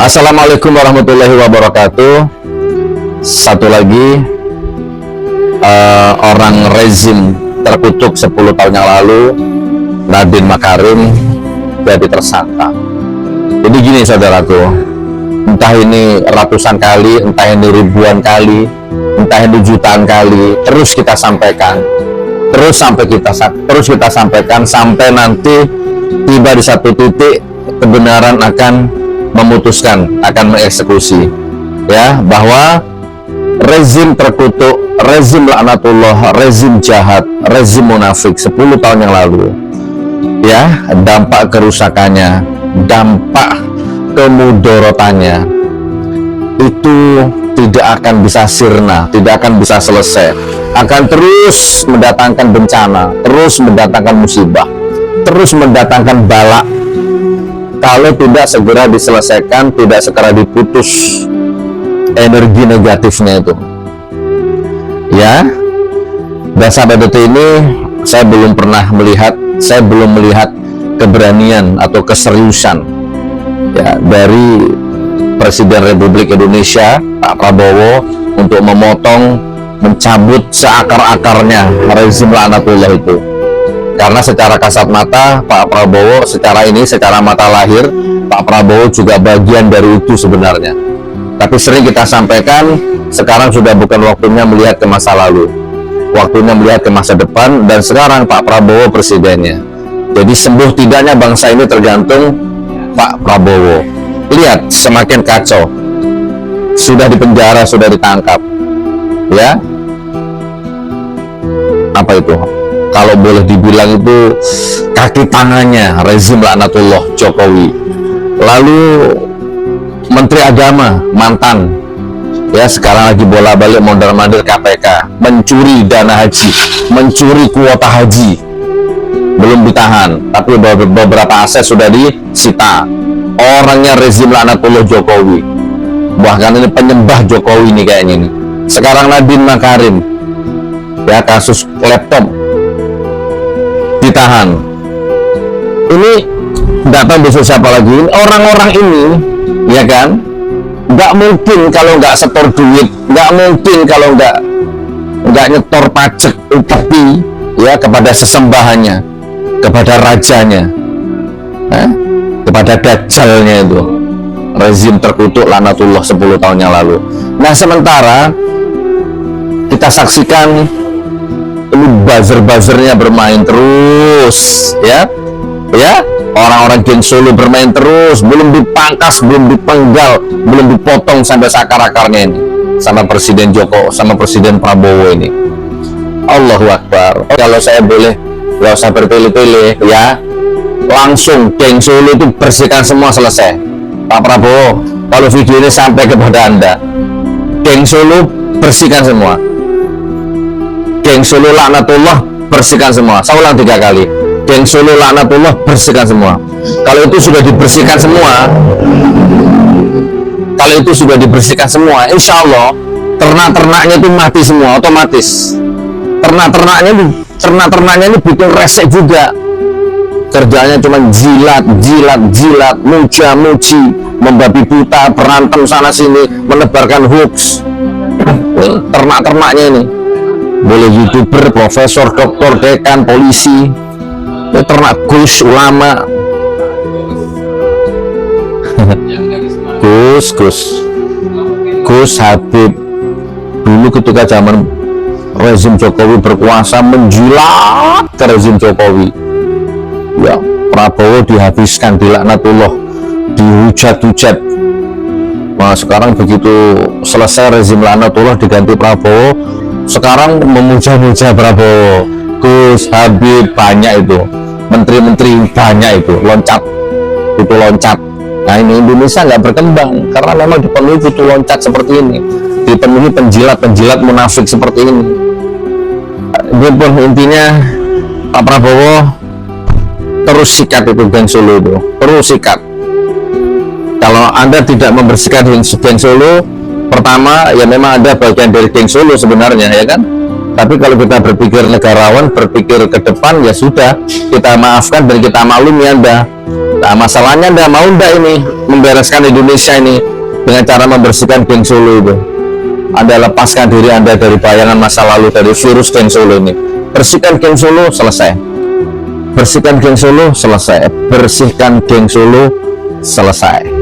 Assalamualaikum warahmatullahi wabarakatuh. Satu lagi, orang rezim terkutuk 10 tahun yang lalu, Nadiem Makarim, jadi tersangka. Jadi gini saudaraku, entah ini ratusan kali, entah ini ribuan kali, entah ini jutaan kali, terus kita sampaikan, terus kita sampaikan sampai nanti tiba di satu titik kebenaran akan memutuskan, akan mengeksekusi, ya, bahwa rezim terkutuk, rezim laknatullah, rezim jahat, rezim munafik 10 tahun yang lalu, ya, dampak kerusakannya, dampak kemudorotannya itu tidak akan bisa sirna, tidak akan bisa selesai, akan terus mendatangkan bencana, terus mendatangkan musibah, terus mendatangkan bala kalau tidak segera diselesaikan, tidak segera diputus energi negatifnya itu, ya. Dan sampai detik ini saya belum melihat keberanian atau keseriusan, ya, dari Presiden Republik Indonesia Pak Prabowo untuk memotong, mencabut seakar-akarnya rezim laknatullah itu. Karena secara kasat mata Pak Prabowo, secara mata lahir Pak Prabowo juga bagian dari itu sebenarnya. Tapi sering kita sampaikan, sekarang sudah bukan waktunya melihat ke masa lalu, waktunya melihat ke masa depan, dan sekarang Pak Prabowo presidennya. Jadi sembuh tidaknya bangsa ini tergantung Pak Prabowo. Lihat, semakin kacau, sudah dipenjara, sudah ditangkap, ya. Apa itu? Kalau boleh dibilang itu kaki tangannya rezim laknatullah Jokowi. Lalu Menteri Agama mantan, ya, sekarang lagi bola-balik mondar-mandir KPK, mencuri dana haji, mencuri kuota haji, belum ditahan, tapi beberapa aset sudah disita. Orangnya rezim laknatullah Jokowi, bahkan ini penyembah Jokowi ini kayaknya ini. Sekarang Nadiem Makarim, ya, kasus laptop ditahan. Ini nggak tahu besok siapa lagi. Orang-orang ini, ya kan, nggak mungkin kalau nggak setor duit, nggak mungkin kalau nggak nyetor pajak upeti, ya, kepada sesembahannya, kepada rajanya, kepada dajjalnya itu, rezim terkutuk laknatullah 10 tahun yang lalu. Nah, sementara kita saksikan ini buzzer-buzzernya bermain terus, ya, orang-orang geng Solo bermain terus, belum dipangkas, belum dipenggal, belum dipotong sampai akar-akarnya ini sama Presiden Joko, sama Presiden Prabowo ini. Allahu Akbar. Kalau saya boleh, nggak usah berpilih-pilih, ya, langsung geng Solo itu bersihkan semua, selesai. Pak Prabowo, kalau video ini sampai kepada Anda, geng Solo bersihkan semua, geng Solo laknatullah bersihkan semua. Saya ulang 3 kali, geng Solo laknatullah bersihkan semua. Kalau itu sudah dibersihkan semua, insya Allah ternak-ternaknya itu mati semua otomatis. Ternak-ternaknya ini bikin resek juga, kerjanya cuma jilat, muja-muji, membabi buta, berantem sana sini, menebarkan hoax. Ternak-ternaknya ini boleh YouTuber, profesor, doktor, dekan, polisi, ya, ternak Gus, ulama, Gus Habib. Dulu ketika zaman rezim Jokowi berkuasa, menjilat ke rezim Jokowi, ya, Prabowo dihabiskan, dilaknatullah, dihujat-hujat. Nah, sekarang begitu selesai rezim laknatullah diganti Prabowo, sekarang memuja-muja Prabowo, Gus Habib, banyak itu, menteri-menteri banyak itu, loncat. Nah, ini Indonesia nggak berkembang karena memang dipenuhi putu loncat seperti ini, dipenuhi penjilat-penjilat munafik seperti ini. Intinya Pak Prabowo terus sikat itu geng Solo itu, terus sikat. Kalau Anda tidak membersihkan geng Solo, pertama, ya memang ada bagian dari geng Solo sebenarnya, ya kan. Tapi kalau kita berpikir negarawan, berpikir ke depan, ya sudah, kita maafkan dan kita maklumi Anda. Nah, masalahnya Anda mau ndak ini membereskan Indonesia ini dengan cara membersihkan geng Solo itu? Anda lepaskan diri Anda dari bayangan masa lalu, dari virus geng Solo ini. Bersihkan geng Solo, selesai. Bersihkan geng Solo, selesai. Bersihkan geng Solo, selesai.